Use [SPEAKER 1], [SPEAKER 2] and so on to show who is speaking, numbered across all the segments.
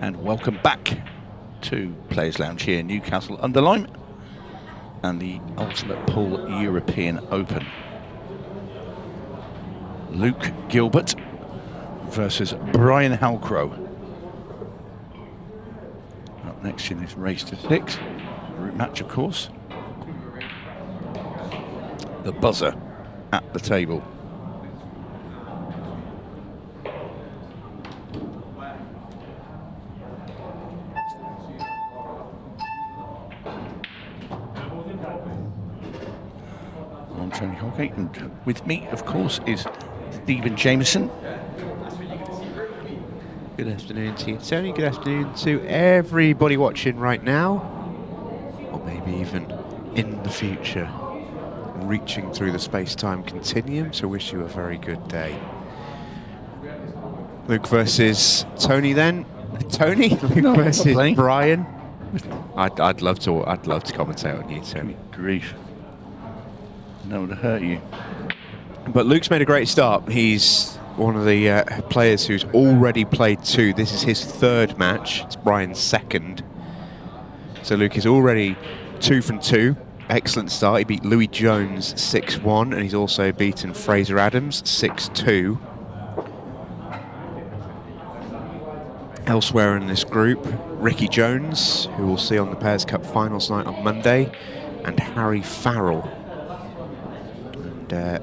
[SPEAKER 1] And welcome back to Players Lounge here in Newcastle-under-Lyme and the Ultimate Pool European Open. Luke Gilbert versus Brian Halcrow. Up next in this race to 6, group match of course. The buzzer at the table. I'm Tony Holgate, and with me, of course, is Stephen Jameson.
[SPEAKER 2] Good afternoon to you, Tony. Good afternoon to everybody watching right now, or maybe even in the future, reaching through the space-time continuum to wish you a very good day. Luke versus Tony then. Tony? Luke versus Brian. I'd love to commentate on you, Tony.
[SPEAKER 1] Grief. No one to hurt you.
[SPEAKER 2] But Luke's made a great start. He's one of the players who's already played 2. This is his 3rd match. It's Brian's 2nd. So Luke is already 2 from 2. Excellent start. He beat Louis Jones 6-1, and he's also beaten Fraser Adams 6-2. Elsewhere in this group, Ricky Jones, who we'll see on the Pairs Cup finals night on Monday, and Harry Farrell. And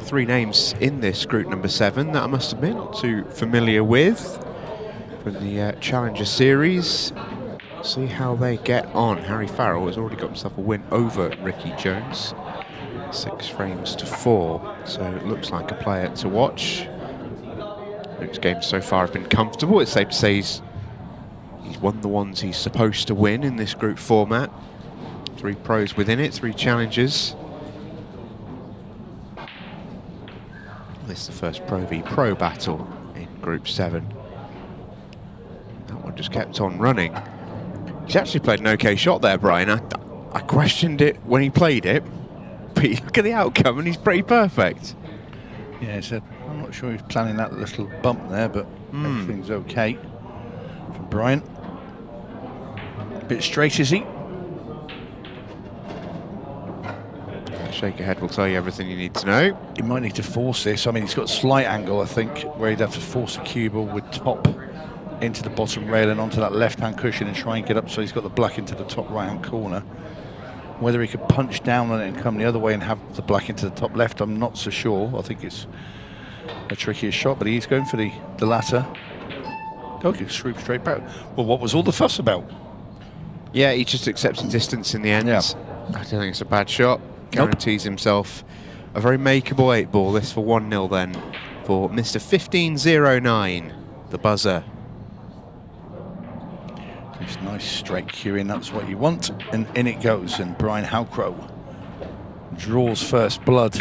[SPEAKER 2] 3 names in this group number 7 that I must admit not too familiar with from the Challenger Series. See how they get on. Harry Farrell has already got himself a win over Ricky Jones, 6 frames to 4. So it looks like a player to watch. Luke's games so far have been comfortable. It's safe to say he's won the ones he's supposed to win in this group format. 3 pros within it, 3 challengers. This is the first Pro v Pro battle in Group 7. That one just kept on running. He's actually played an okay shot there, Brian. I questioned it when he played it, but you look at the outcome and he's pretty perfect.
[SPEAKER 1] Yeah, so I'm not sure he's planning that little bump there, but everything's okay for Brian. A bit straight, is he?
[SPEAKER 2] Shake your head will tell you everything you need to know.
[SPEAKER 1] He might need to force this. I mean, he's got a slight angle, I think, where he'd have to force a cue ball with top into the bottom rail and onto that left-hand cushion and try and get up so he's got the black into the top right-hand corner. Whether he could punch down on it and come the other way and have the black into the top left, I'm not so sure. I think it's a trickier shot, but he's going for the latter. Oh, he swooped straight back. Well, what was all the fuss about?
[SPEAKER 2] Yeah, he just accepted distance in the end.
[SPEAKER 1] Yeah.
[SPEAKER 2] I don't think it's a bad shot. Guarantees himself a very makeable 8 ball. This for 1-0 then for Mr. 1509, the buzzer.
[SPEAKER 1] This nice straight cue in, that's what you want, and in it goes. And Brian Halcrow draws first blood.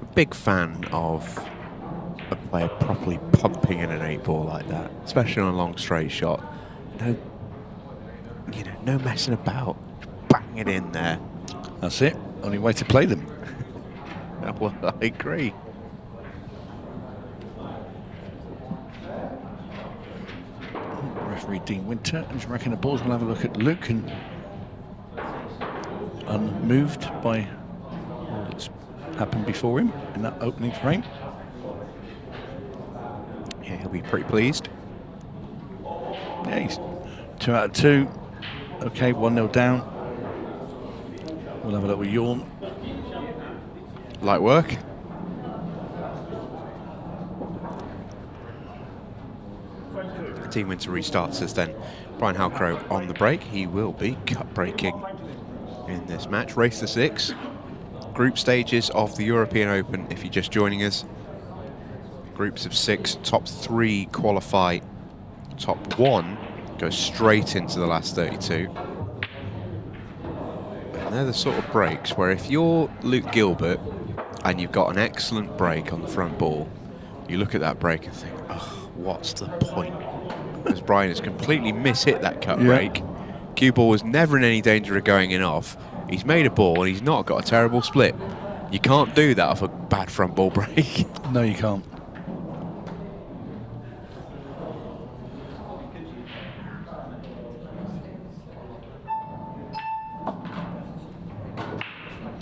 [SPEAKER 2] A big fan of a player properly pumping in an 8 ball like that, especially on a long straight shot. No messing about, bang it in there.
[SPEAKER 1] That's it. Only way to play them.
[SPEAKER 2] Well, I agree.
[SPEAKER 1] Referee Dean Winter is racking the balls. We'll have a look at Luke, and unmoved by all that's happened before him in that opening frame.
[SPEAKER 2] Yeah, he'll be pretty pleased.
[SPEAKER 1] Yeah, he's 2 out of 2. Okay, 1-0 down. We'll have a little yawn.
[SPEAKER 2] Light work. Team Winter restarts us then. Brian Halcrow on the break. He will be cut breaking in this match. Race to 6. Group stages of the European Open, if you're just joining us. Groups of 6, top 3 qualify. Top 1 goes straight into the last 32. They're the sort of breaks where if you're Luke Gilbert and you've got an excellent break on the front ball, you look at that break and think, oh, what's the point? Because Brian has completely mishit that cut break. Cue ball was never in any danger of going in off. He's made a ball and he's not got a terrible split. You can't do that off a bad front ball break.
[SPEAKER 1] No, you can't.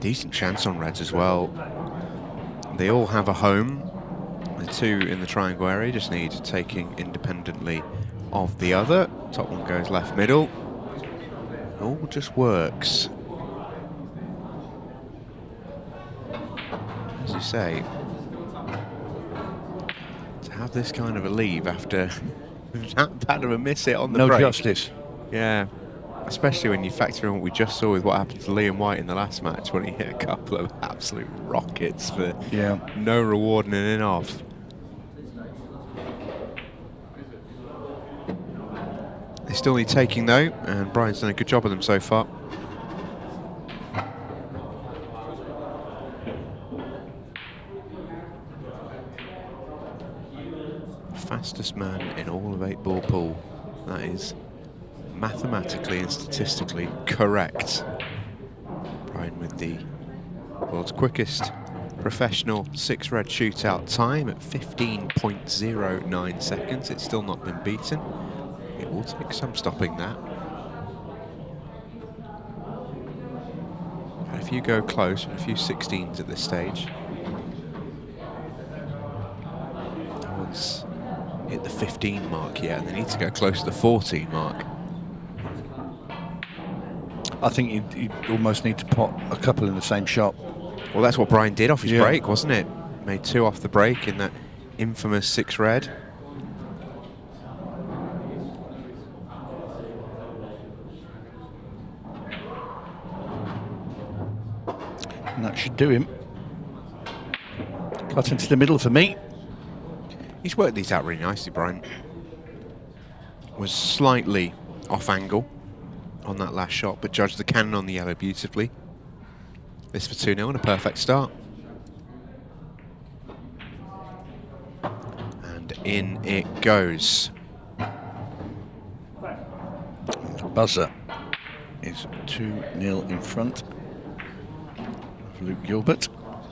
[SPEAKER 2] Decent chance on reds as well. They all have a home. The two in the triangle area just need taking independently of the other. Top one goes left middle. It all just works. As you say, to have this kind of a leave after that bad of a miss it on the break.
[SPEAKER 1] No justice.
[SPEAKER 2] Yeah. Especially when you factor in what we just saw with what happened to Liam White in the last match when he hit a couple of absolute rockets for no reward in and of. They still need taking though, and Brian's done a good job of them so far. Fastest man in all of 8-ball pool. That is mathematically and statistically correct. Brian with the world's quickest professional 6-red shootout time at 15.09 seconds. It's still not been beaten. It will take some stopping that. And if you go close, and a few 16s at this stage. No one's hit the 15 mark yet, and they need to go close to the 14 mark.
[SPEAKER 1] I think you almost need to pot a couple in the same shot.
[SPEAKER 2] Well, that's what Brian did off his break, wasn't it? Made 2 off the break in that infamous 6-red.
[SPEAKER 1] And that should do him. Cut into the middle for me.
[SPEAKER 2] He's worked these out really nicely, Brian. Was slightly off angle on that last shot, but judged the cannon on the yellow beautifully. This for 2-0 and a perfect start. And in it goes.
[SPEAKER 1] The buzzer is 2-0 in front of Luke Gilbert.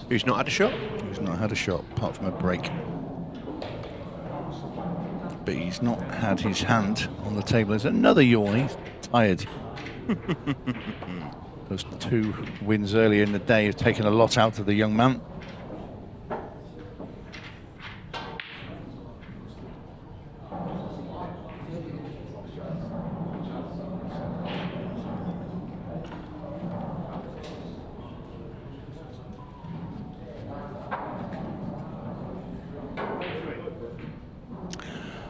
[SPEAKER 2] Who's not had a shot?
[SPEAKER 1] Who's not had a shot, apart from a break. But he's not had his hand on the table. There's another yawn. He's tired. Those 2 wins earlier in the day have taken a lot out of the young man.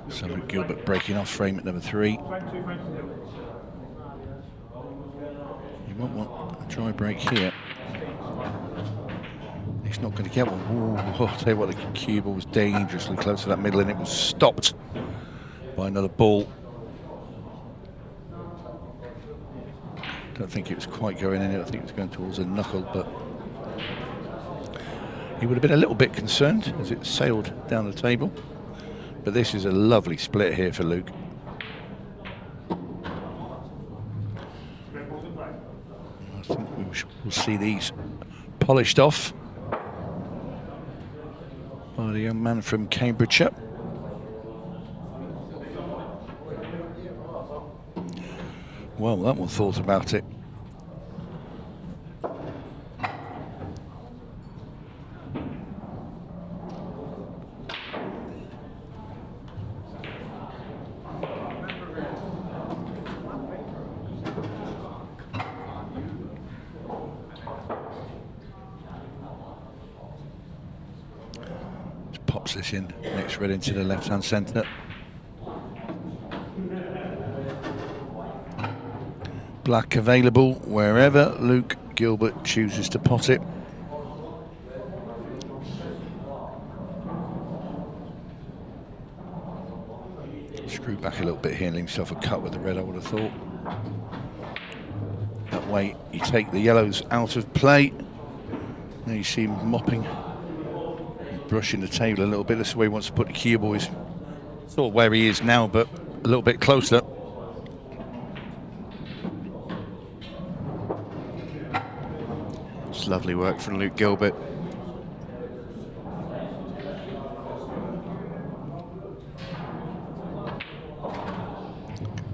[SPEAKER 1] So Luke Gilbert breaking off frame at number 3. You won't want a dry break here. He's not going to get one. Ooh, I'll tell you what, the cue ball was dangerously close to that middle, and it was stopped by another ball. Don't think it was quite going in it. I think it was going towards a knuckle, but he would have been a little bit concerned as it sailed down the table. But this is a lovely split here for Luke. I think we'll see these polished off by the young man from Cambridgeshire. Well, that one thought about it. Pops this in, next red into the left-hand centre. Black available wherever Luke Gilbert chooses to pot it. Screw back a little bit here and leave himself a cut with the red, I would have thought. That way you take the yellows out of play. Now you see him mopping, brushing the table a little bit. That's the way he wants to put the cue ball. He's sort of where he is now, but a little bit closer.
[SPEAKER 2] It's lovely work from Luke Gilbert.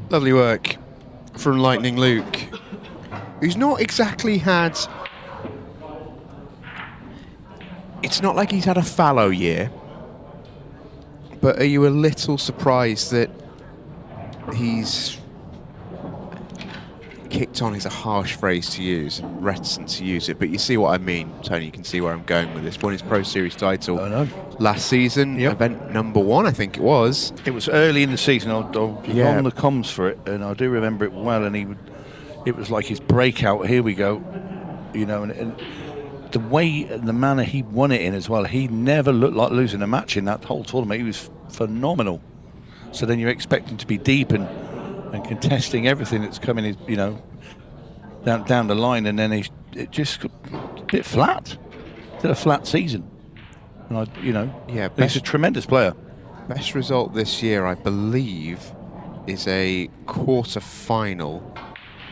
[SPEAKER 2] Lovely work from Lightning Luke, who's not exactly had it's not like he's had a fallow year, but are you a little surprised that he's kicked on is a harsh phrase to use, and reticent to use it, but you see what I mean, Tony. You can see where I'm going with this. Won his Pro Series title last season, event number 1, I think it was.
[SPEAKER 1] It was early in the season. I was on the comms for it, and I do remember it well. And it was like his breakout. Here we go, you know, and the way, the manner he won it in as well. He never looked like losing a match in that whole tournament. He was phenomenal. So then you're expecting to be deep and contesting everything that's coming, you know, down the line, and then it just got a bit flat. Did a flat season, and he's a tremendous player.
[SPEAKER 2] Best result this year, I believe, is a quarter-final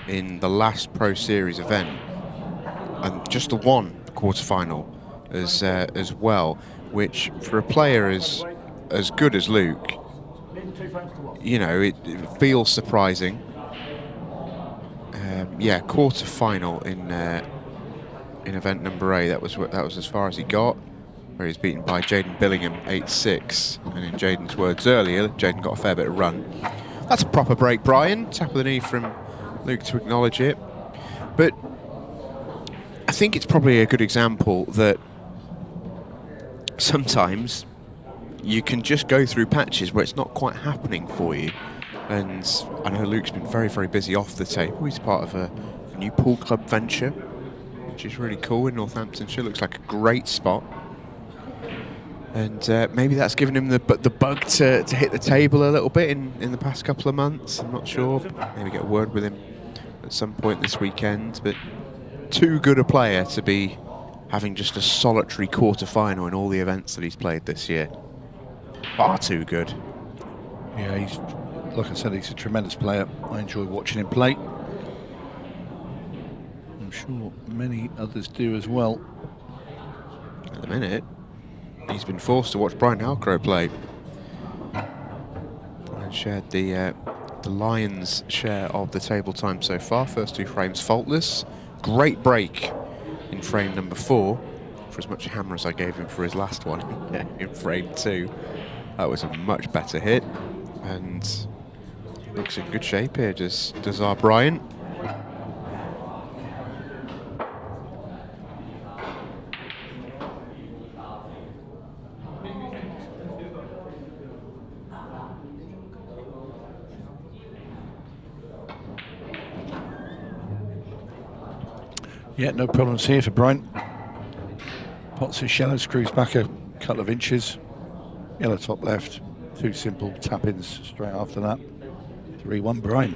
[SPEAKER 2] in the last Pro Series event, and just the one quarter-final as well, which for a player as good as Luke, you know, it feels surprising. Quarter-final in event number 8. That was as far as he got, where he was beaten by Jaden Billingham 8-6. And in Jaden's words earlier, Jaden got a fair bit of run. That's a proper break, Brian. Tap of the knee from Luke to acknowledge it. But I think it's probably a good example that sometimes you can just go through patches where it's not quite happening for you. And I know Luke's been very, very busy off the table. He's part of a new pool club venture, which is really cool in Northamptonshire. Looks like a great spot. And maybe that's given him the bug to hit the table a little bit in the past couple of months. I'm not sure. Maybe get a word with him at some point this weekend. But too good a player to be having just a solitary quarter-final in all the events that he's played this year. Far too good.
[SPEAKER 1] Yeah, he's, like I said, he's a tremendous player. I enjoy watching him play. I'm sure many others do as well.
[SPEAKER 2] At the minute, he's been forced to watch Brian Halcrow play. Brian shared the Lions' share of the table time so far. First 2 frames faultless. Great break in frame number 4, for as much hammer as I gave him for his last one in frame 2. That was a much better hit, and looks in good shape here, does our Brian.
[SPEAKER 1] Yeah, no problems here for Brian. Pots his shallow, screws back a couple of inches. Yellow top left, 2 simple tap-ins straight after that. 3-1 Brian.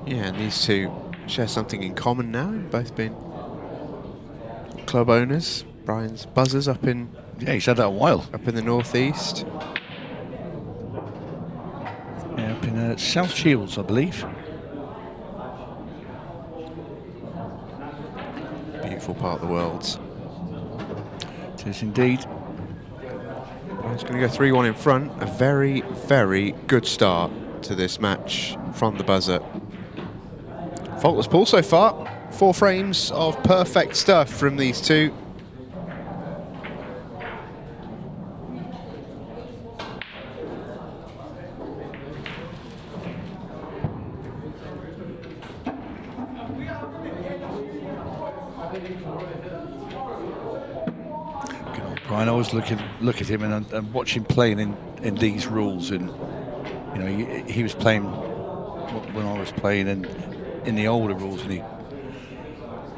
[SPEAKER 2] Yeah, and these two share something in common now. Both been club owners. Brian's buzzers up in...
[SPEAKER 1] Yeah, he's had that a while.
[SPEAKER 2] Up in the northeast.
[SPEAKER 1] Yeah, up in South Shields, I believe.
[SPEAKER 2] Beautiful part of the world.
[SPEAKER 1] It is indeed.
[SPEAKER 2] Brian's going to go 3-1 in front. A very, very good start to this match from the buzzer. Faultless pull so far. 4 frames of perfect stuff from these two.
[SPEAKER 1] Brian, I always look at him and watch him playing in these rules, and you know he was playing when I was playing in the older rules, and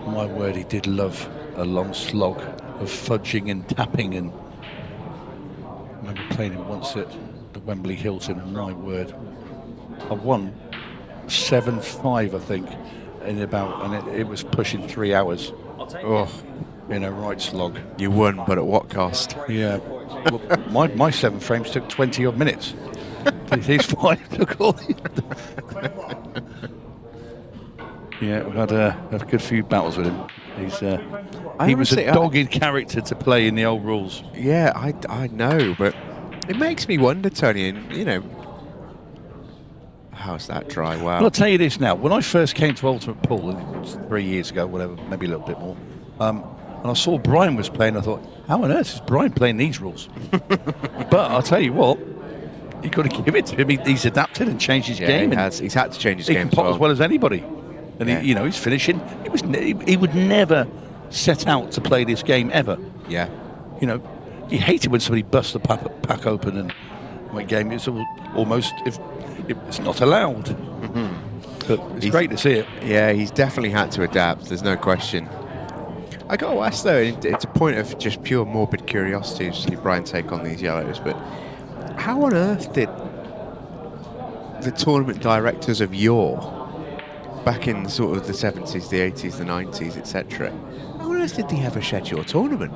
[SPEAKER 1] my word, he did love a long slog of fudging and tapping. And I remember playing him once at the Wembley Hilton, and my word, I won 7-5 I think in about, and it was pushing 3 hours. Oh. In a right slog.
[SPEAKER 2] You won, but at what cost?
[SPEAKER 1] Yeah. Well, my 7 frames took 20 odd minutes. His 5 took all. Yeah, we've had a good few battles with him. He was a dogged character to play in the old rules.
[SPEAKER 2] Yeah, I know, but it makes me wonder, Tony, and you know, how's that dry? Wow.
[SPEAKER 1] Well, I'll tell you this now. When I first came to Ultimate Pool, it was 3 years ago, whatever, maybe a little bit more, and I saw Brian was playing, I thought, how on earth is Brian playing these rules? But I'll tell you what, you've got to give it to him. He's adapted and changed his game.
[SPEAKER 2] He's had to change his
[SPEAKER 1] he
[SPEAKER 2] game
[SPEAKER 1] can pot as well as anybody. And he's finishing. He would never set out to play this game ever.
[SPEAKER 2] Yeah.
[SPEAKER 1] You hate it when somebody busts the pack open and my game is almost if it's not allowed. But it's great to see it.
[SPEAKER 2] Yeah, he's definitely had to adapt. There's no question. I got to ask though, it's a point of just pure morbid curiosity to see Brian take on these yellows. But how on earth did the tournament directors of yore, back in sort of the 70s, the 80s, the 90s, etc., how on earth did they ever schedule a tournament?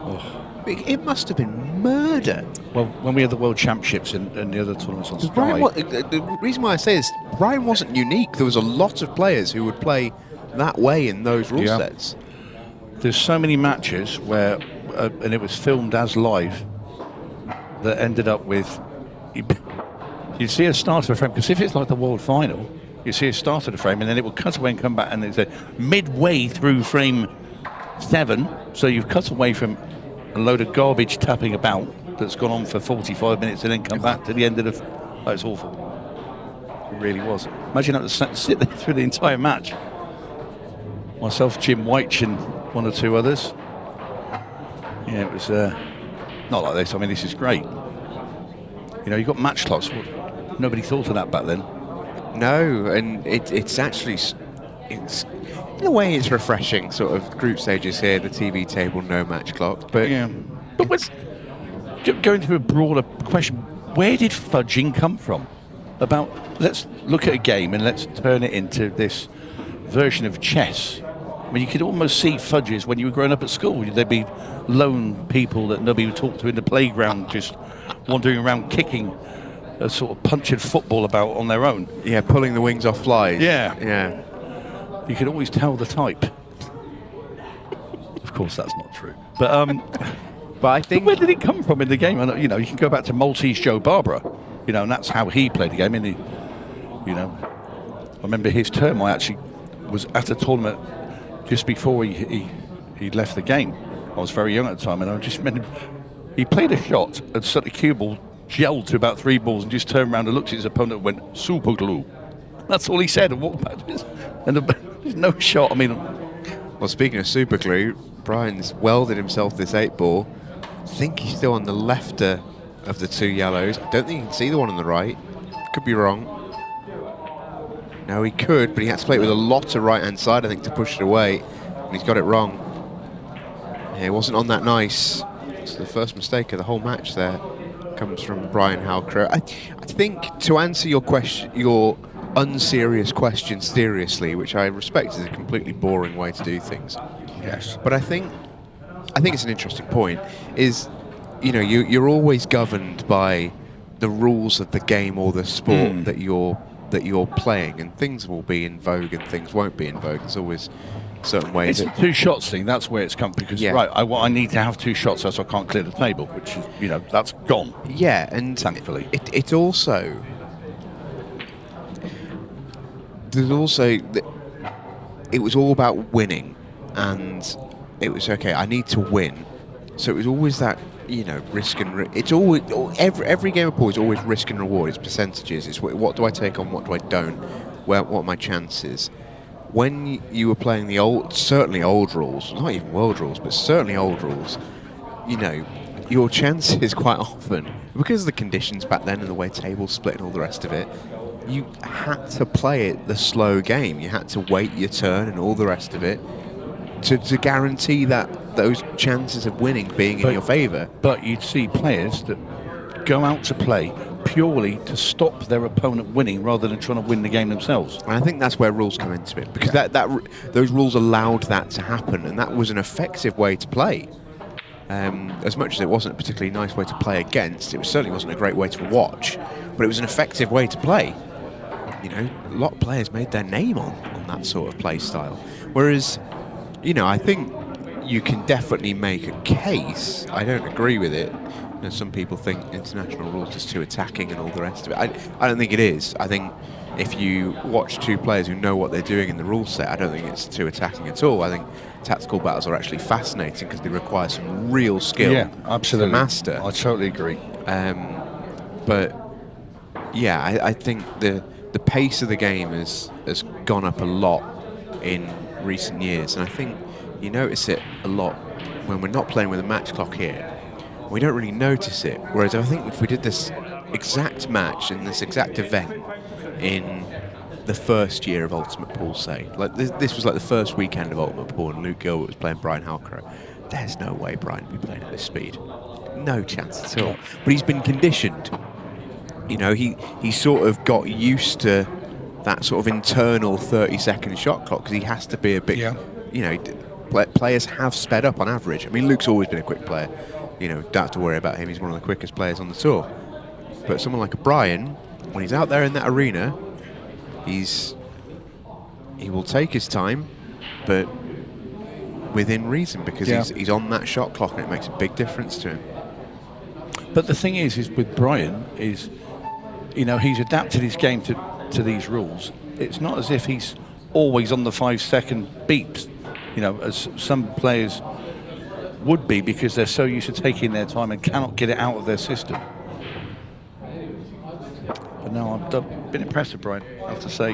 [SPEAKER 2] It must have been murder.
[SPEAKER 1] Well, when we had the World Championships and the other tournaments on Sky...
[SPEAKER 2] the reason why I say this, Brian wasn't unique. There was a lot of players who would play that way in those rule sets.
[SPEAKER 1] There's so many matches where, and it was filmed as live, that ended up with... You see a start of a frame, because if it's like the World Final, you see a start of the frame, and then it will cut away and come back, and it's midway through frame 7, so you've cut away from a load of garbage tapping about that's gone on for 45 minutes and then come back to the end of the... Oh, it's awful. It really was. Imagine having to sit there through the entire match. Myself, 𝗏𝗏 and one or two others. Yeah, it was not like this. I mean, this is great. You've got match clocks. Nobody thought of that back then.
[SPEAKER 2] No, and it's actually... In a way, it's refreshing, sort of group stages here, the TV table, no match clock. But
[SPEAKER 1] but going to a broader question, where did fudging come from? About, let's look at a game and let's turn it into this version of chess. I mean, you could almost see fudges when you were growing up at school. There'd be lone people that nobody would talk to in the playground, just wandering around kicking a sort of punching football about on their own.
[SPEAKER 2] Yeah, pulling the wings off flies.
[SPEAKER 1] Yeah. You could always tell the type. Of course, that's not true. But
[SPEAKER 2] I think...
[SPEAKER 1] But where did it come from in the game? You can go back to Maltese Joe Barbara, and that's how he played the game. I remember his term. I actually was at a tournament just before he left the game. I was very young at the time, and I just remember he played a shot and sort of cue ball gelled to about 3 balls and just turned around and looked at his opponent and went, super glue. That's all he said and walked back to his... And there's no shot. I mean...
[SPEAKER 2] Well, speaking of super glue, Brian's welded himself this 8-ball. I think he's still on the lefter of the 2 yellows. I don't think you can see the one on the right. Could be wrong. No, he could, but he had to play it with a lot of right-hand side, I think, to push it away. And he's got it wrong. Yeah, it wasn't on that nice. So the first mistake of the whole match there comes from Brian Halcrow. I think, to answer your question, your unserious question seriously, which I respect is a completely boring way to do things.
[SPEAKER 1] Yes.
[SPEAKER 2] But I think it's an interesting point, is, you're always governed by the rules of the game or the sport that you're playing, and things will be in vogue and things won't be in vogue. There's always certain ways.
[SPEAKER 1] It's a 2 shots thing. That's where it's come, because I need to have 2 shots, else I can't clear the table, which is, that's gone.
[SPEAKER 2] Yeah, and
[SPEAKER 1] thankfully,
[SPEAKER 2] it also. There's also it was all about winning, and it was okay. I need to win, so it was always that risk and it's always every game of pool is always risk and reward. It's percentages. It's what do I take on, what do I don't, what are my chances. When you were playing certainly old rules, not even world rules, but certainly old rules, your chances quite often, because of the conditions back then and the way tables split and all the rest of it, you had to play it the slow game. You had to wait your turn and all the rest of it to guarantee that those chances of winning being in your favour.
[SPEAKER 1] But you'd see players that go out to play purely to stop their opponent winning rather than trying to win the game themselves.
[SPEAKER 2] And I think that's where rules come into it, because those rules allowed that to happen, and that was an effective way to play. As much as it wasn't a particularly nice way to play against, it certainly wasn't a great way to watch, but it was an effective way to play. A lot of players made their name on that sort of play style. Whereas, I think you can definitely make a case. I don't agree with it. You know, some people think international rules is too attacking and all the rest of it. I don't think it is. I think if you watch two players who know what they're doing in the rule set, I don't think it's too attacking at all. I think tactical battles are actually fascinating because they require some real skill
[SPEAKER 1] absolutely.
[SPEAKER 2] to master.
[SPEAKER 1] I totally agree.
[SPEAKER 2] But yeah, I think the pace of the game has gone up a lot in recent years, and I think you notice it a lot when we're not playing with a match clock here. We don't really notice it, whereas I think if we did this exact match in this exact event in the first year of Ultimate Pool, say, like this was like the first weekend of Ultimate Pool and Luke Gilbert was playing Brian Halcrow, there's no way Brian would be playing at this speed. No chance at all. But he's been conditioned. You know, he sort of got used to that sort of internal 30-second shot clock because he has to be a bit, you know, players have sped up on average. I mean, Luke's always been a quick player. You know, don't have to worry about him. He's one of the quickest players on the tour. But someone like a Brian, when he's out there in that arena, he will take his time, but within reason, because he's on that shot clock and it makes a big difference to him.
[SPEAKER 1] But the thing is with Brian is, you know, he's adapted his game to these rules. It's not as if he's always on the 5-second beeps, you know, as some players would be because they're so used to taking their time and cannot get it out of their system. But no, I've been impressed with Brian, I have to say,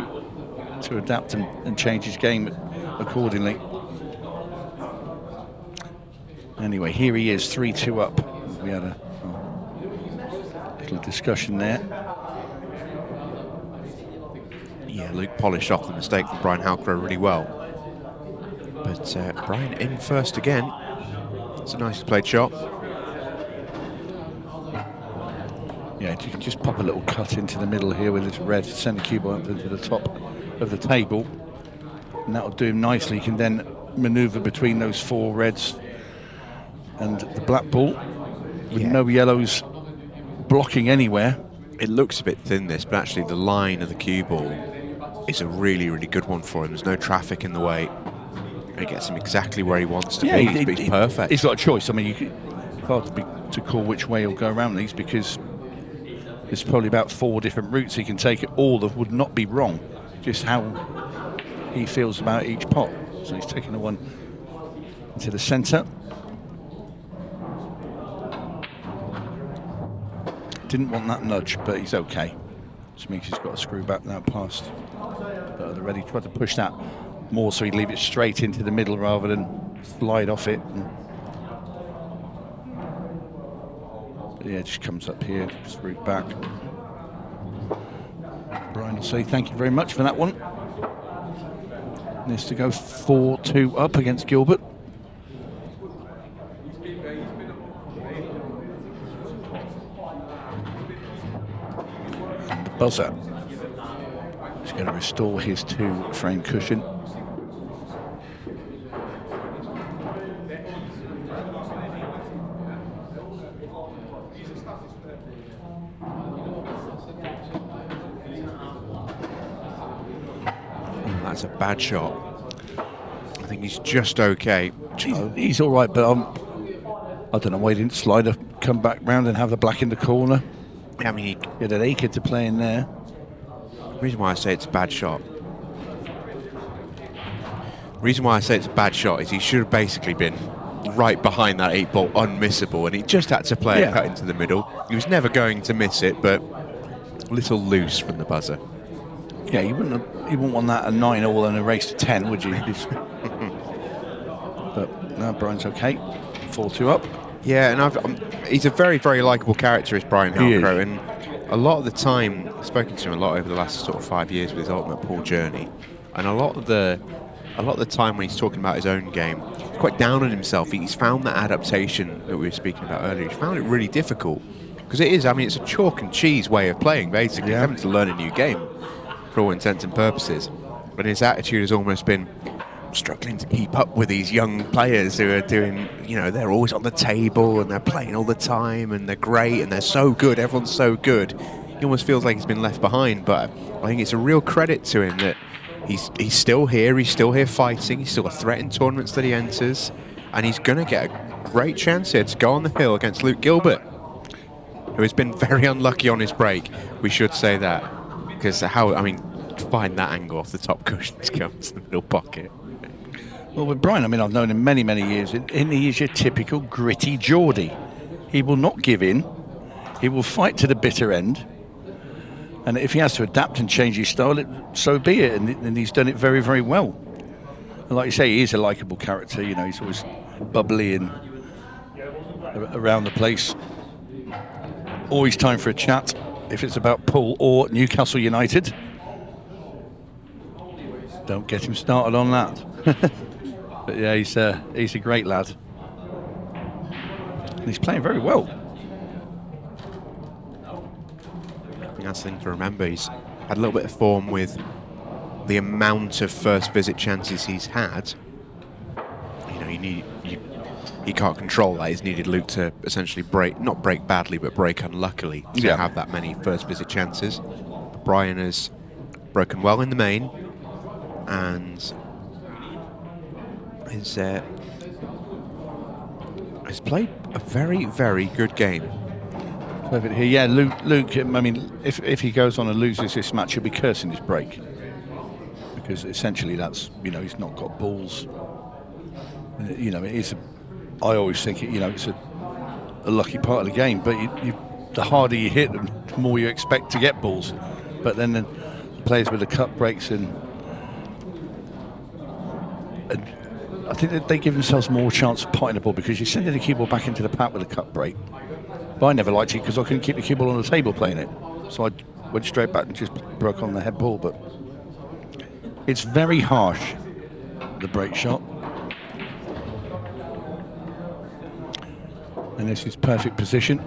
[SPEAKER 1] to adapt and change his game accordingly. Anyway, here he is, 3-2 up. We had a little discussion there.
[SPEAKER 2] Yeah, Luke polished off the mistake from Brian Halcrow really well. But Brian in first again. It's a nicely played shot.
[SPEAKER 1] Yeah, you can just pop a little cut into the middle here with this red, send the cue ball up into the top of the table. And that'll do him nicely. He can then maneuver between those four reds and the black ball with no yellows blocking anywhere.
[SPEAKER 2] It looks a bit thin, this, but actually the line of the cue ball is a really, really good one for him. There's no traffic in the way. It gets him exactly where he wants to be. He's perfect.
[SPEAKER 1] He's got a choice. I mean, it's hard to call which way he'll go around these because there's probably about 4 different routes he can take. It all that would not be wrong, just how he feels about each pot. So he's taking the one into the centre. Didn't want that nudge, but he's okay. Which means he's got to screw back now past the ready. Tried to push that more so he'd leave it straight into the middle rather than slide off it. Yeah, it just comes up here, just root back. Brian will say thank you very much for that one. Needs to go 4-2 up against Gilbert. And the buzzer is going to restore his 2-frame cushion.
[SPEAKER 2] That's a bad shot. I think he's just okay.
[SPEAKER 1] He's all right, but I don't know why he didn't slide come back round and have the black in the corner.
[SPEAKER 2] I mean,
[SPEAKER 1] he had an acre to play in there.
[SPEAKER 2] The reason why I say it's a bad shot. The reason why I say it's a bad shot is he should have basically been right behind that 8-ball, unmissable, and he just had to play a cut into the middle. He was never going to miss it, but a little loose from the buzzer.
[SPEAKER 1] Yeah, you wouldn't want that a 9-all and a race to 10, would you? But no, Brian's okay. 4-2 up.
[SPEAKER 2] Yeah, and he's a very, very likeable character, is Brian Halcrow, and a lot of the time, I've spoken to him a lot over the last sort of 5 years with his Ultimate Pool journey, and a lot of the time when he's talking about his own game, he's quite down on himself. He's found that adaptation that we were speaking about earlier. He's found it really difficult because it is. I mean, it's a chalk and cheese way of playing. Basically, he's having to learn a new game for all intents and purposes. But his attitude has almost been struggling to keep up with these young players who are doing, you know, they're always on the table and they're playing all the time and they're great and they're so good, everyone's so good. He almost feels like he's been left behind, but I think it's a real credit to him that he's still here fighting, he's still a threat in tournaments that he enters, And he's going to get a great chance here to go on the hill against Luke Gilbert, who has been very unlucky on his break. We should say that. Because to find that angle off the top cushion to go into the middle pocket.
[SPEAKER 1] Well, with Brian, I've known him many, many years, and he is your typical gritty Geordie. He will not give in. He will fight to the bitter end. And if he has to adapt and change his style, so be it. And he's done it very, very well. And like you say, he is a likeable character. You know, he's always bubbly and around the place. Always time for a chat if it's about Poole or Newcastle United. Don't get him started on that. But yeah, he's a great lad. And he's playing very well.
[SPEAKER 2] I think that's the thing to remember. He's had a little bit of form with the amount of first visit chances he's had. You know, he can't control that. He's needed Luke to essentially not break badly, but break unluckily to have that many first visit chances. But Brian has broken well in the main and has played a very, very good game.
[SPEAKER 1] Perfect here. Yeah, Luke, if he goes on and loses this match, he'll be cursing his break. Because essentially that's, he's not got balls. I always think it's a lucky part of the game, but the harder you hit, the more you expect to get balls. But then the players with the cut breaks and I think that they give themselves more chance of potting the ball because you're sending the cue ball back into the pack with a cut break. But I never liked it because I couldn't keep the cue ball on the table playing it. So I went straight back and just broke on the head ball. But it's very harsh, the break shot. And this is perfect position.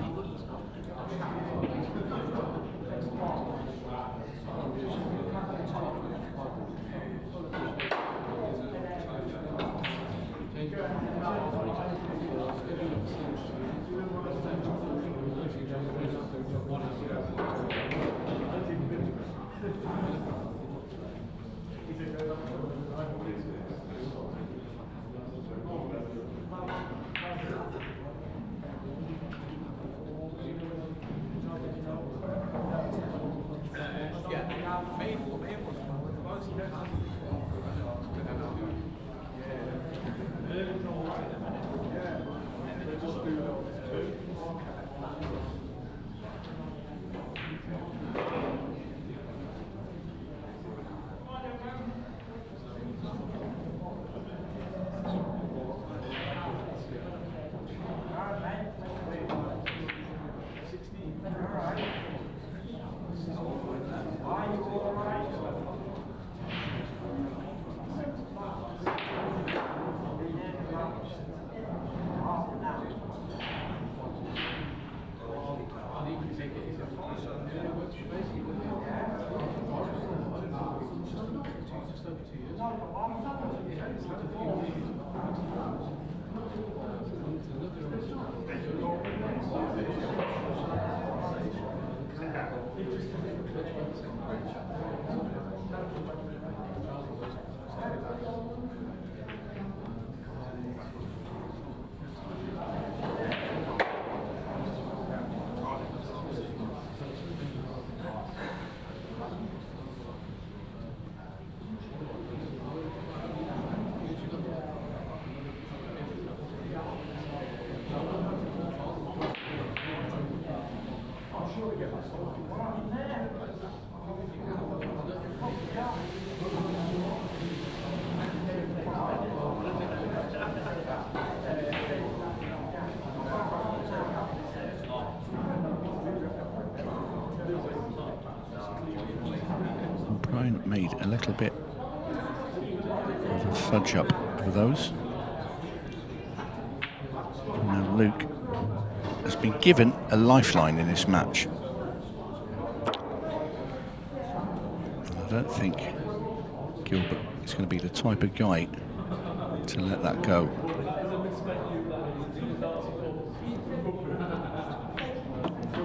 [SPEAKER 1] Brian made a little bit of a fudge up of those. And now Luke has been given a lifeline in this match. And I don't think Gilbert is going to be the type of guy to let that go.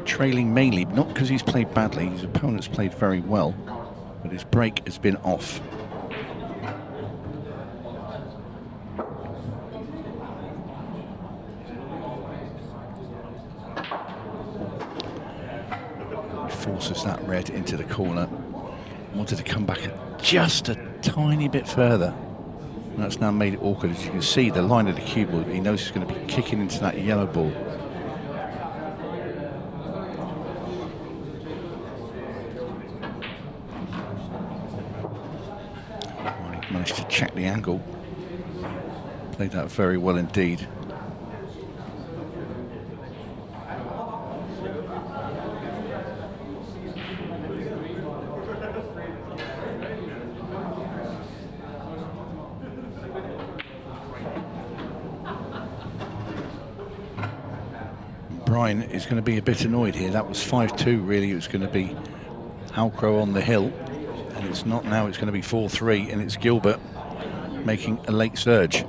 [SPEAKER 1] Trailing mainly, not because he's played badly, his opponent's played very well, but his break has been off. forces that red into the corner. Wanted to come back just a tiny bit further. And that's now made it awkward. As you can see, the line of the cue ball, he knows he's going to be kicking into that yellow ball. Well, he managed to check the angle. Played that very well indeed. Brian is going to be a bit annoyed here. That was 5-2 really. It was going to be Halcrow on the hill, and it's not now. It's going to be 4-3, and it's Gilbert making a late surge.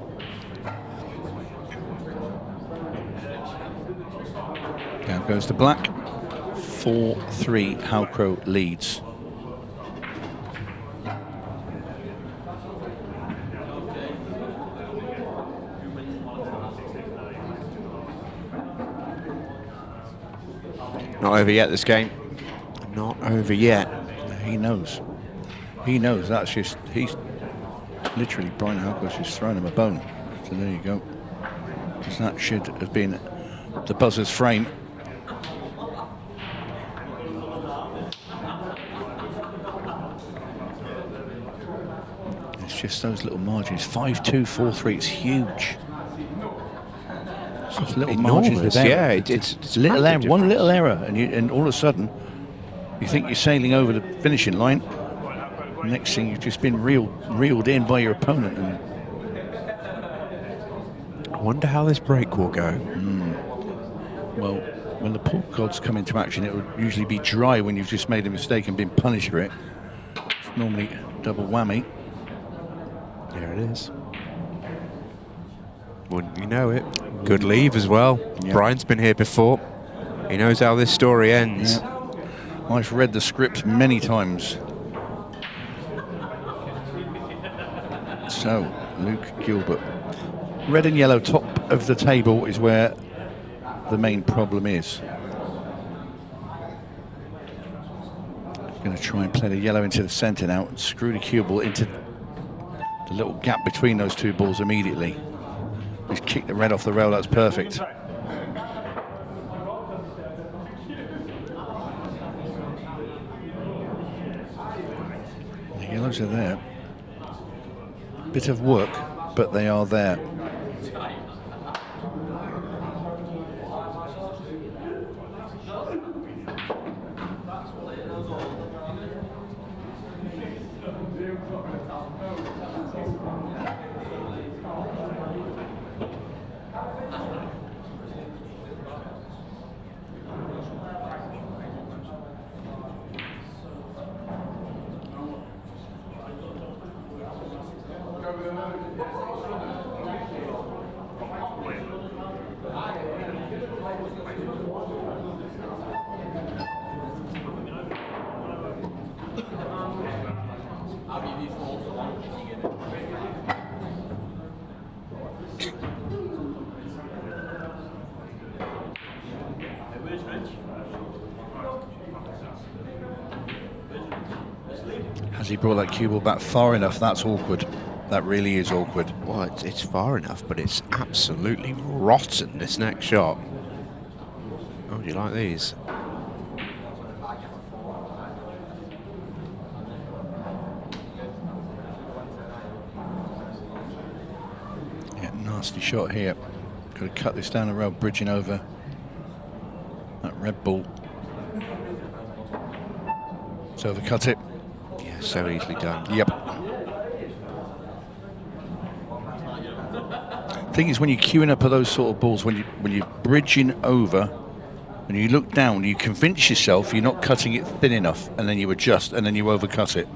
[SPEAKER 1] Down goes the black. 4-3, Halcrow leads.
[SPEAKER 2] Not over yet, this game. Not over yet.
[SPEAKER 1] He knows. He knows. That's just, he's literally, Brian Halcrow's just thrown him a bone. So there you go. Because that should have been the buzzer's frame. It's just those little margins. 5-2, 4-3, it's huge. It's little margins of error.
[SPEAKER 2] Yeah, it's
[SPEAKER 1] little error, one little error, and all of a sudden, you think you're sailing over the finishing line. Next thing, you've just been reeled in by your opponent. And
[SPEAKER 2] I wonder how this break will go.
[SPEAKER 1] Well, when the pork gods come into action, it would usually be dry when you've just made a mistake and been punished for it. It's normally double whammy.
[SPEAKER 2] There it is. Wouldn't you know it? Good leave as well.
[SPEAKER 1] Yeah.
[SPEAKER 2] Brian's been here before. He knows how this story ends.
[SPEAKER 1] Yeah. I've read the script many times. So, Luke Gilbert. Red and yellow top of the table is where the main problem is. Going to try and play the yellow into the centre now and screw the cue ball into the little gap between those two balls immediately. He's kicked the red off the rail, that's perfect. The yellows are there. Bit of work, but they are there. Has he brought that cue ball back far enough? That's awkward. That really is awkward.
[SPEAKER 2] Well, it's far enough, but it's absolutely rotten, this next shot. Oh, do you like these?
[SPEAKER 1] Yeah, nasty shot here. Got to cut this down the rail, bridging over that red ball. So overcut it.
[SPEAKER 2] Yeah, so easily done.
[SPEAKER 1] Yep. Thing is, when you're queuing up at those sort of balls, when you're bridging over, and you look down, you convince yourself you're not cutting it thin enough, and then you adjust, and then you overcut it.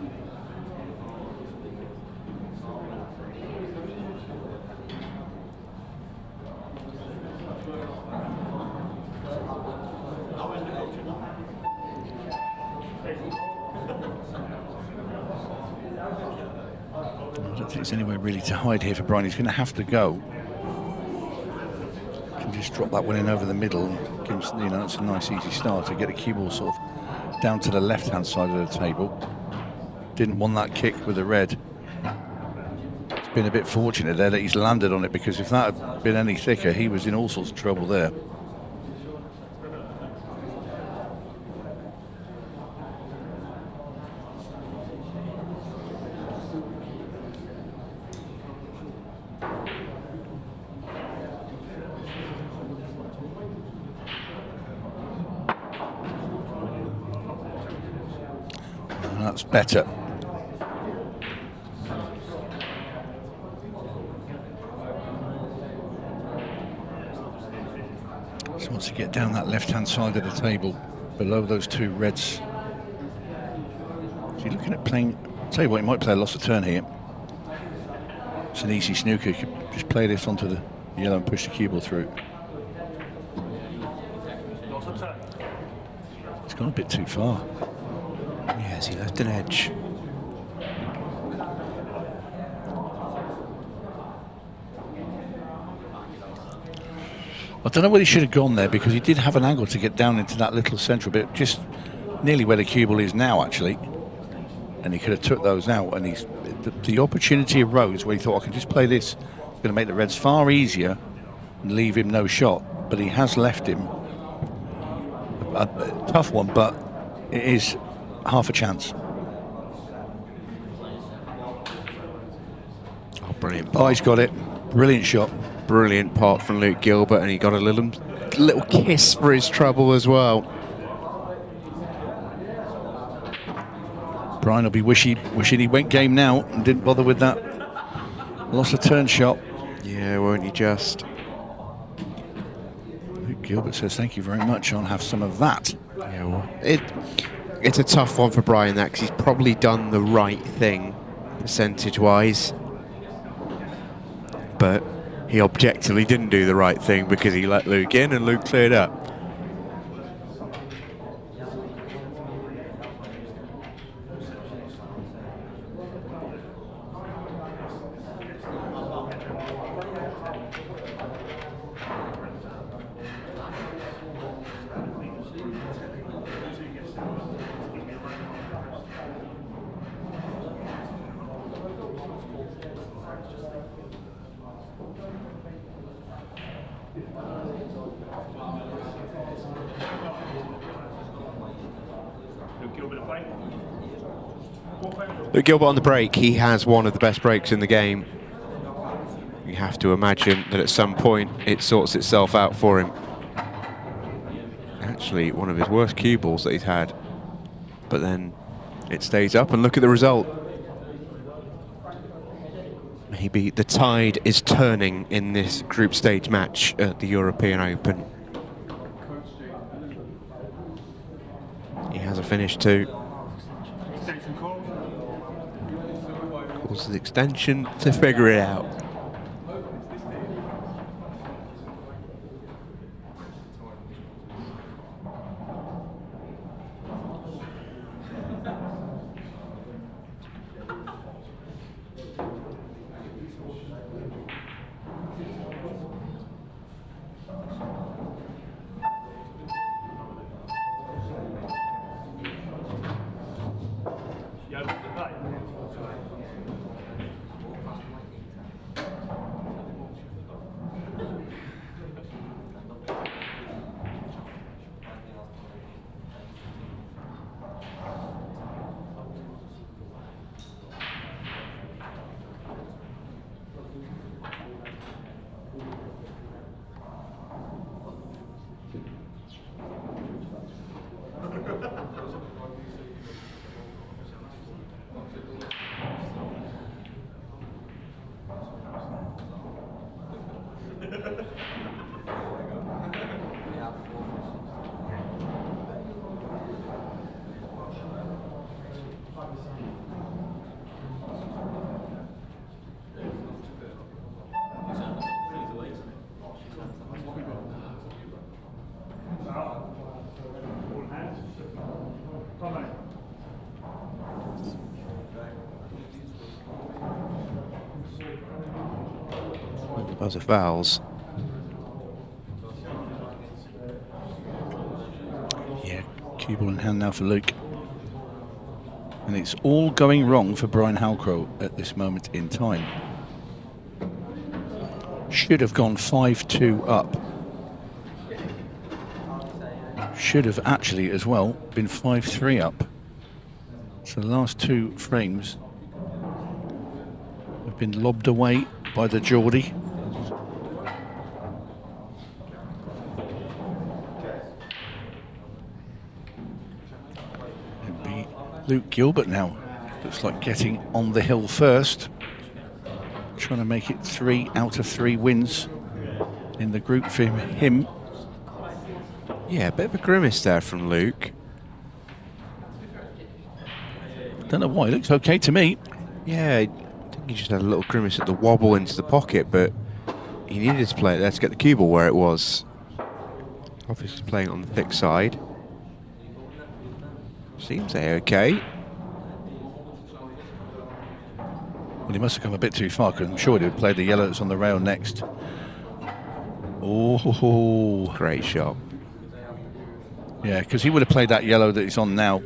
[SPEAKER 1] I don't think there's anywhere really to hide here for Brian. He's going to have to go. Can just drop that one in over the middle and give him, you know, that's a nice easy start to get the cue ball sort of down to the left-hand side of the table. Didn't want that kick with the red. It's been a bit fortunate there that he's landed on it, because if that had been any thicker, he was in all sorts of trouble there. That's better. So once you get down that left-hand side of the table, below those two reds, is he looking at playing? I'll tell you what, he might play a loss of turn here. It's an easy snooker. You could just play this onto the yellow and push the cue ball through. It's gone a bit too far.
[SPEAKER 2] Yes, he left an edge.
[SPEAKER 1] I don't know whether he should have gone there, because he did have an angle to get down into that little central bit, just nearly where the cue ball is now, actually. And he could have took those out, and the opportunity arose where he thought, I can just play this. It's going to make the reds far easier and leave him no shot. But he has left him a tough one, but it is half a chance.
[SPEAKER 2] Oh, brilliant.
[SPEAKER 1] Oh, he's got it. Brilliant shot.
[SPEAKER 2] Brilliant pot from Luke Gilbert, and he got a little kiss for his trouble as well.
[SPEAKER 1] Brian will be wishing he went game now and didn't bother with that loss of turn shot.
[SPEAKER 2] Yeah, won't you just?
[SPEAKER 1] Luke Gilbert says, thank you very much, I'll have some of that.
[SPEAKER 2] Yeah, well, it's a tough one for Brian, that, because he's probably done the right thing percentage-wise. But he objectively didn't do the right thing, because he let Luke in and Luke cleared up. Luke Gilbert on the break, he has one of the best breaks in the game. You have to imagine that at some point it sorts itself out for him. Actually, one of his worst cue balls that he's had. But then it stays up, and look at the result. Maybe the tide is turning in this group stage match at the European Open. He has a finish too. Calls the extension to figure it out. Buzzer fouls.
[SPEAKER 1] Cue ball in hand now for Luke. And it's all going wrong for Brian Halcrow at this moment in time. Should have gone 5-2 up. Should have actually as well been 5-3 up. So the last two frames have been lobbed away by the Geordie. It'll be Luke Gilbert now. Looks like getting on the hill first. Trying to make it 3 out of 3 wins in the group for him.
[SPEAKER 2] Yeah, a bit of a grimace there from Luke.
[SPEAKER 1] Don't know why, it looks okay to me.
[SPEAKER 2] Yeah, I think he just had a little grimace at the wobble into the pocket, but he needed to play it there to get the cue ball where it was. Obviously playing on the thick side. Seems okay.
[SPEAKER 1] Well, he must have come a bit too far, because I'm sure he would play the yellow that's on the rail next. Oh,
[SPEAKER 2] great shot.
[SPEAKER 1] Yeah, because he would have played that yellow that he's on now.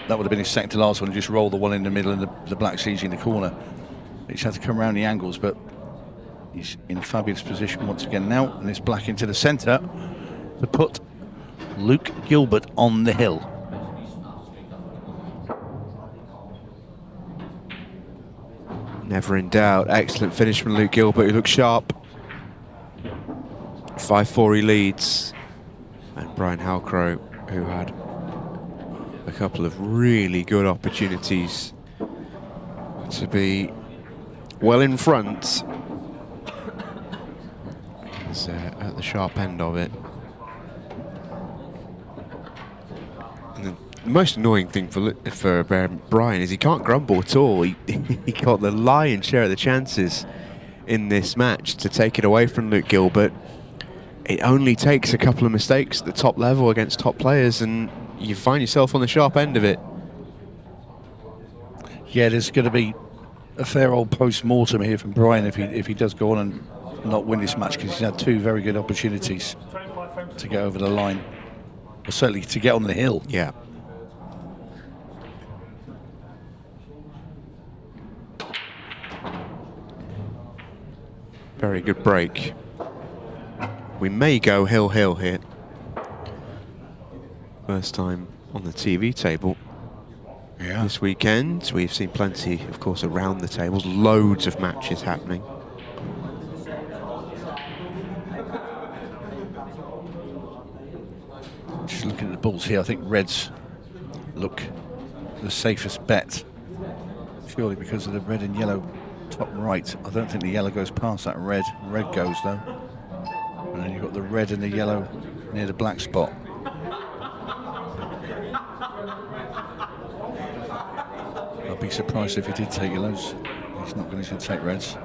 [SPEAKER 1] That would have been his second to last one, and just roll the one in the middle and the black 𝗔𝗆 in the corner. He just had to come around the angles, but he's in fabulous position once again now, and it's black into the centre to put Luke Gilbert on the hill.
[SPEAKER 2] Never in doubt. Excellent finish from Luke Gilbert, who looks sharp. 5-4 he leads. And Brian Halcrow, who had a couple of really good opportunities to be well in front, is at the sharp end of it. And the most annoying thing for Brian is he can't grumble at all. He got the lion's share of the chances in this match to take it away from Luke Gilbert. It only takes a couple of mistakes at the top level against top players and you find yourself on the sharp end of it.
[SPEAKER 1] Yeah, there's going to be a fair old post-mortem here from Brian if he does go on and not win this match, because he's had 2 very good opportunities to get over the line, or certainly to get on the hill.
[SPEAKER 2] Yeah. Very good break. We may go hill-hill here. First time on the TV table this weekend. We've seen plenty, of course, around the tables. Loads of matches happening.
[SPEAKER 1] Just looking at the balls here, I think reds look the safest bet. Purely because of the red and yellow top right. I don't think the yellow goes past that red. Red goes, though. And then you've got the red and the yellow near the black spot. I'd be surprised if he did take yellows. He's not going to take reds.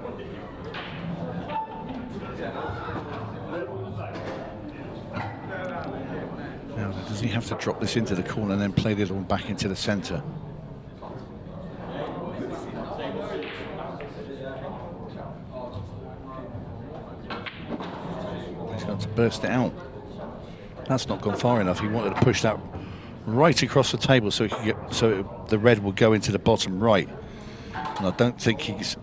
[SPEAKER 1] Now, does he have to drop this into the corner and then play the other one back into the centre? To burst it out. That's not gone far enough. He wanted to push that right across the table so he could get, the red will go into the bottom right. And I don't think he's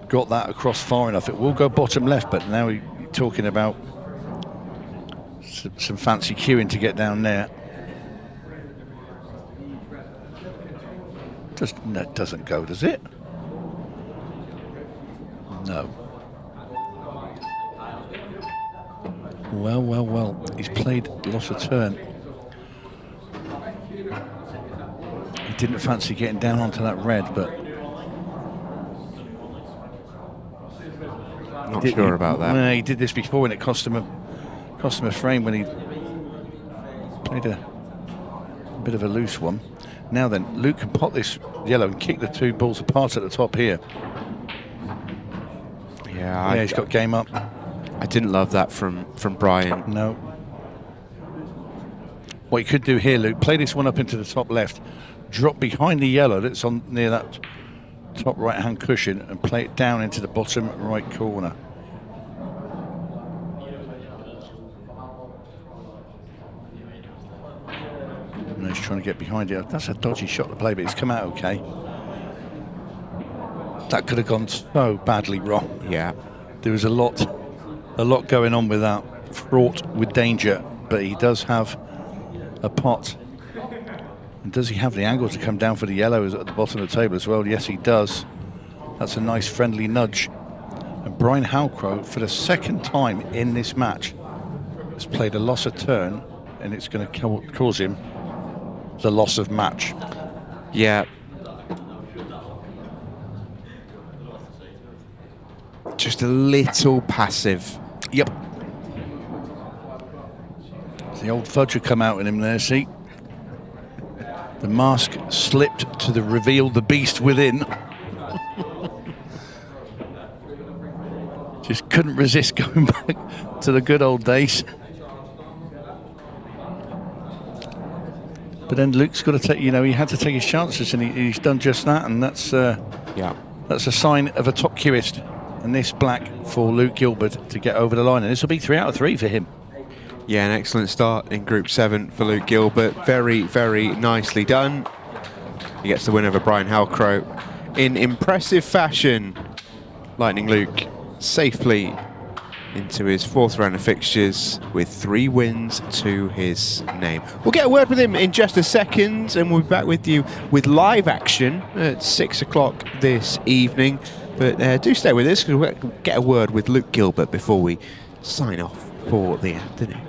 [SPEAKER 1] got that across far enough. It will go bottom left, but now you're talking about some fancy queuing to get down there. That doesn't go, does it? No. Well, he's played lost a turn. He didn't fancy getting down onto that red, but...
[SPEAKER 2] Not sure about that.
[SPEAKER 1] Well, he did this before and it cost him a frame when he played a bit of a loose one. Now then, Luke can pot this yellow and kick the 2 balls apart at the top here.
[SPEAKER 2] Yeah,
[SPEAKER 1] he's got game up.
[SPEAKER 2] I didn't love that from Brian.
[SPEAKER 1] No. What you could do here, Luke, play this one up into the top left, drop behind the yellow that's on near that top right-hand cushion and play it down into the bottom right corner. And just trying to get behind it. That's a dodgy shot to play, but it's come out okay. That could have gone so badly wrong.
[SPEAKER 2] Yeah.
[SPEAKER 1] There was a lot going on with that, fraught with danger, but he does have a pot. And does he have the angle to come down for the yellows at the bottom of the table as well? Yes, he does. That's a nice friendly nudge. And Brian Halcrow, for the second time in this match, has played a loss of turn, and it's going to cause him the loss of match.
[SPEAKER 2] Yeah. Just a little passive.
[SPEAKER 1] Yep. The old fudge had come out in him there, see? The mask slipped to reveal the beast within. Just couldn't resist going back to the good old days. But then Luke's got to take, you know, he had to take his chances, and he's done just that, and that's a sign of a top queuist. And this black for Luke Gilbert to get over the line, and this will be 3 out of 3 for him.
[SPEAKER 2] Yeah, an excellent start in Group 7 for Luke Gilbert. Very, very nicely done. He gets the win over Brian Halcrow in impressive fashion. Lightning Luke safely into his 4th round of fixtures with 3 wins to his name. We'll get a word with him in just a second, and we'll be back with you with live action at 6 o'clock this evening. But do stay with us, because we'll get a word with Luke Gilbert before we sign off for the afternoon.